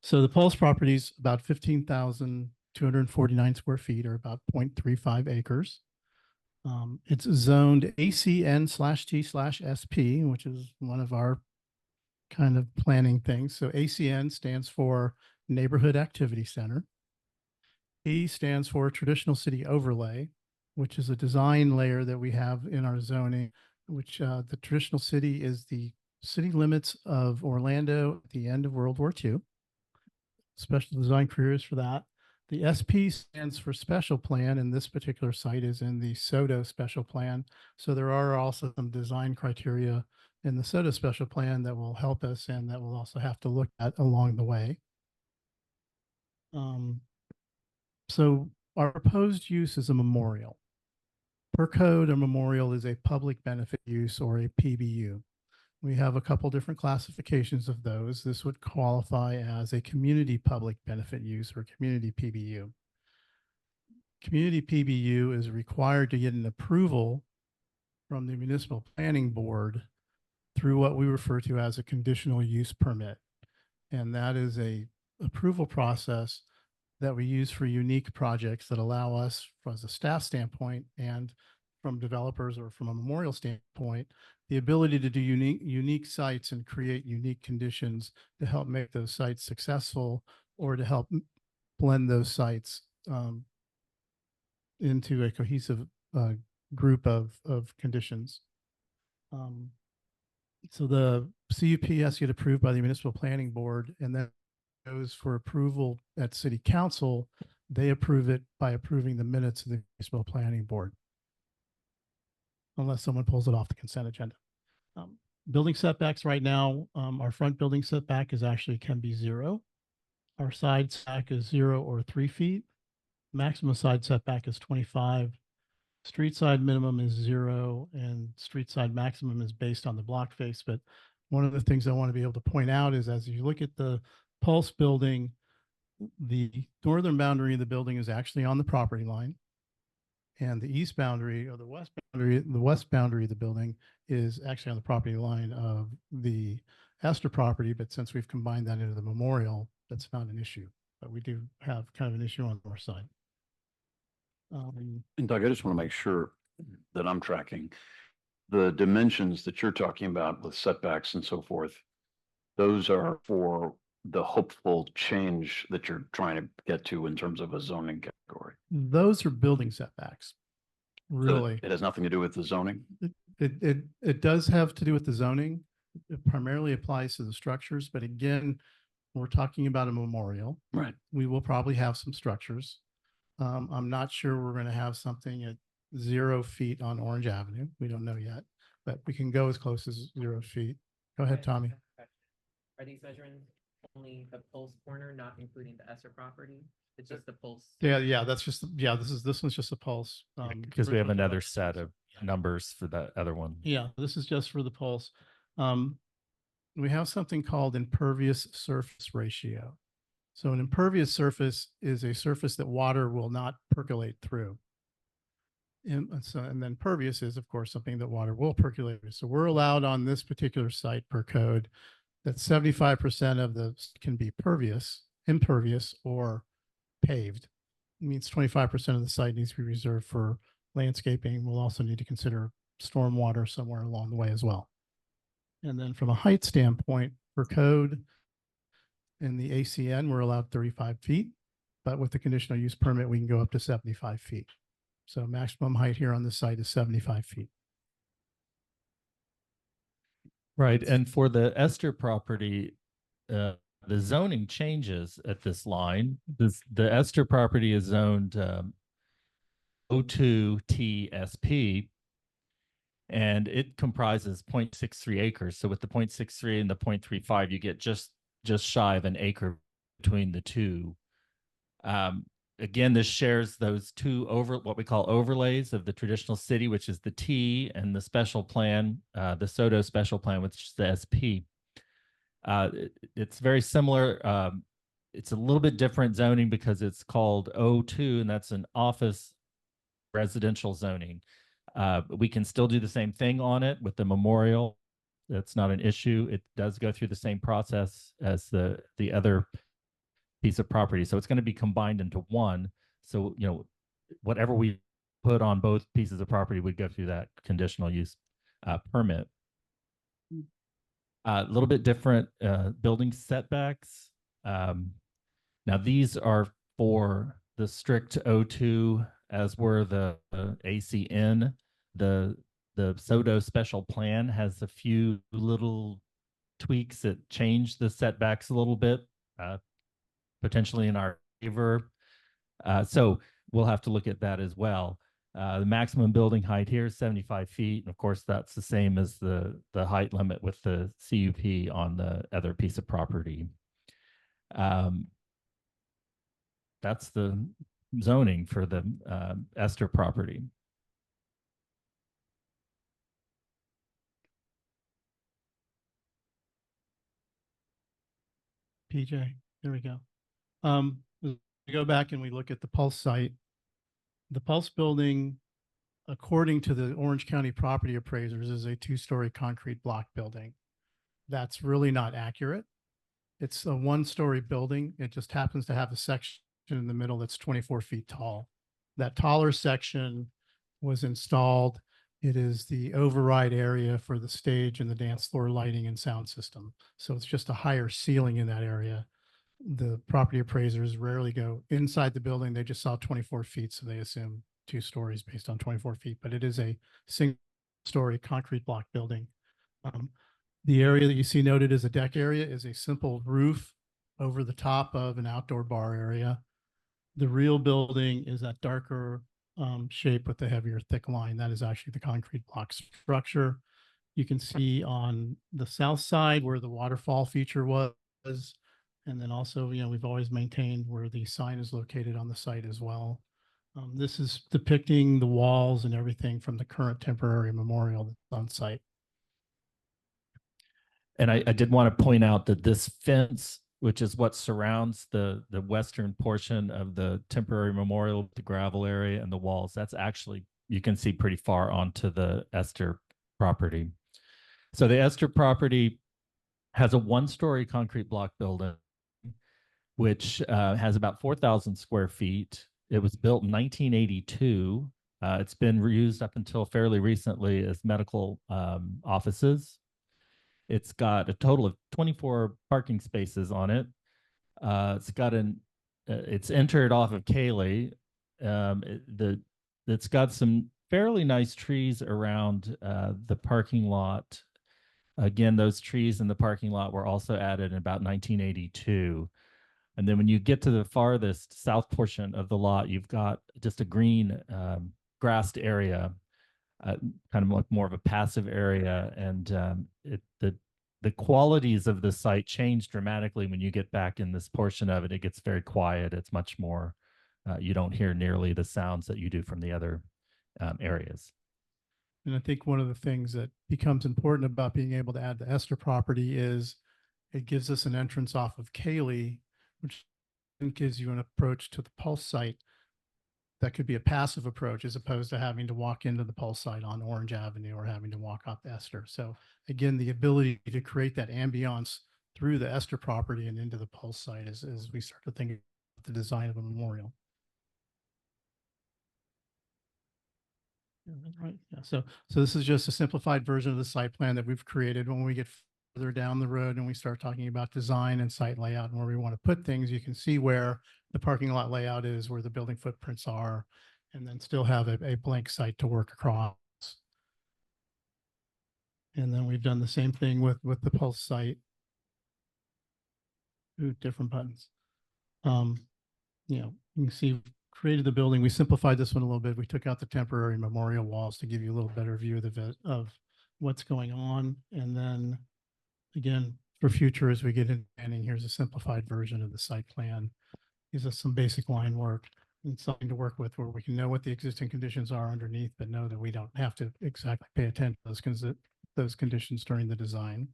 So the Pulse property is about 15,249 square feet, or about 0.35 acres. It's zoned ACN/T/SP, which is one of our kind of planning things. So ACN stands for Neighborhood Activity Center. T stands for Traditional City Overlay, which is a design layer that we have in our zoning, which the traditional city is the city limits of Orlando at the end of World War II. Special design careers for that. The SP stands for special plan, and this particular site is in the SODO special plan. So there are also some design criteria in the SODO special plan that will help us and that we'll also have to look at along the way. So our proposed use is a memorial. Per code, a memorial is a public benefit use, or a PBU. We have a couple different classifications of those. This would qualify as a community public benefit use, or community PBU. Community PBU is required to get an approval from the municipal planning board through what we refer to as a conditional use permit. And that is a approval process that we use for unique projects that allow us, as a staff standpoint and from developers or from a memorial standpoint, the ability to do unique sites and create unique conditions to help make those sites successful, or to help blend those sites into a cohesive group of conditions. So the CUP has to get approved by the municipal planning board, and then goes for approval at city council. They approve it by approving the minutes of the municipal planning board, unless someone pulls it off the consent agenda. Building setbacks right now, our front building setback is actually can be 0. Our side setback is 0 or 3 feet. Maximum side setback is 25. Street side minimum is 0, and street side maximum is based on the block face. But one of the things I want to be able to point out is, as you look at the Pulse building, the northern boundary of the building is actually on the property line, and the east boundary, or the west boundary of the building is actually on the property line of the Esther property. But since we've combined that into the memorial, that's not an issue. But we do have kind of an issue on our side. And Doug, I just want to make sure that I'm tracking the dimensions that you're talking about with setbacks and so forth. Those are for the hopeful change that you're trying to get to in terms of a zoning category. Those are building setbacks. Really, so it has nothing to do with the zoning. It does have to do with the zoning. It primarily applies to the structures, but again, we're talking about a memorial. Right. We will probably have some structures. I'm not sure we're going to have something at 0 feet on Orange Avenue. We don't know yet, but we can go as close as 0 feet. Go ahead, Tommy. Are these measuring only the Pulse corner, not including the Esther property? It's just the Pulse. Yeah, that's just, this one's just a Pulse. Because we have another set of numbers for that other one. Yeah, this is just for the Pulse. We have something called impervious surface ratio. So an impervious surface is a surface that water will not percolate through. And then pervious is, of course, something that water will percolate through. So we're allowed on this particular site per code that 75% of the can be impervious, or paved. It means 25% of the site needs to be reserved for landscaping. We'll also need to consider stormwater somewhere along the way as well. And then from a height standpoint, per code, in the ACN, we're allowed 35 feet, but with the conditional use permit, we can go up to 75 feet. So maximum height here on this site is 75 feet. Right. And for the Esther property, the zoning changes at this line. The Esther property is zoned O2 TSP, and it comprises 0.63 acres. So with the 0.63 and the 0.35, you get just shy of an acre between the two. Again, this shares those two what we call overlays of the traditional city, which is the T, and the special plan, the SODO special plan, which is the SP. It's very similar. It's a little bit different zoning because it's called O2, and that's an office residential zoning. We can still do the same thing on it with the memorial. That's not an issue. It does go through the same process as the other piece of property. So it's going to be combined into one. So, whatever we put on both pieces of property would go through that conditional use permit. A little bit different building setbacks. Now these are for the strict O2, as were the ACN. The SODO special plan has a few little tweaks that change the setbacks a little bit, potentially in our favor. So we'll have to look at that as well. The maximum building height here is 75 feet. And of course, that's the same as the height limit with the CUP on the other piece of property. That's the zoning for the Esther property. PJ, there we go. We go back and we look at the Pulse site. The Pulse building, according to the Orange County property appraisers, is a 2-story concrete block building. That's really not accurate. It's a 1-story building. It just happens to have a section in the middle that's 24 feet tall. That taller section was installed. It is the override area for the stage and the dance floor lighting and sound system. So it's just a higher ceiling in that area. The property appraisers rarely go inside the building. They just saw 24 feet, so they assume 2 stories based on 24 feet, but it is a single-story concrete block building. The area that you see noted as a deck area is a simple roof over the top of an outdoor bar area. The real building is that darker shape with the heavier thick line. That is actually the concrete block structure. You can see on the south side where the waterfall feature was. And then also, we've always maintained where the sign is located on the site as well. This is depicting the walls and everything from the current temporary memorial that's on site. And I did want to point out that this fence, which is what surrounds the western portion of the temporary memorial, the gravel area and the walls, that's actually, you can see pretty far onto the Esther property. So the Esther property has a 1-story concrete block building, which has about 4,000 square feet. It was built in 1982. It's been reused up until fairly recently as medical offices. It's got a total of 24 parking spaces on it. It's entered off of Cayley. It's got some fairly nice trees around the parking lot. Again, those trees in the parking lot were also added in about 1982. And then when you get to the farthest south portion of the lot, you've got just a green grassed area, kind of like more of a passive area. And the qualities of the site change dramatically when you get back in this portion of it. It gets very quiet. It's much more, you don't hear nearly the sounds that you do from the other areas. And I think one of the things that becomes important about being able to add the Esther property is it gives us an entrance off of Cayley, which gives you an approach to the Pulse site that could be a passive approach as opposed to having to walk into the Pulse site on Orange Avenue or having to walk up Esther. So again, the ability to create that ambiance through the Esther property and into the Pulse site as we start to think about the design of a memorial. Right. Yeah. So this is just a simplified version of the site plan that we've created. When we get further down the road and we start talking about design and site layout and where we want to put things, you can see where the parking lot layout is, where the building footprints are, and then still have a blank site to work across. And then we've done the same thing with the Pulse site. Ooh, different buttons. You can see created the building. We simplified this one a little bit. We took out the temporary memorial walls to give you a little better view of what's going on. And then again, for future, as we get into planning, here's a simplified version of the site plan. Gives us some basic line work and something to work with where we can know what the existing conditions are underneath, but know that we don't have to exactly pay attention to those conditions during the design.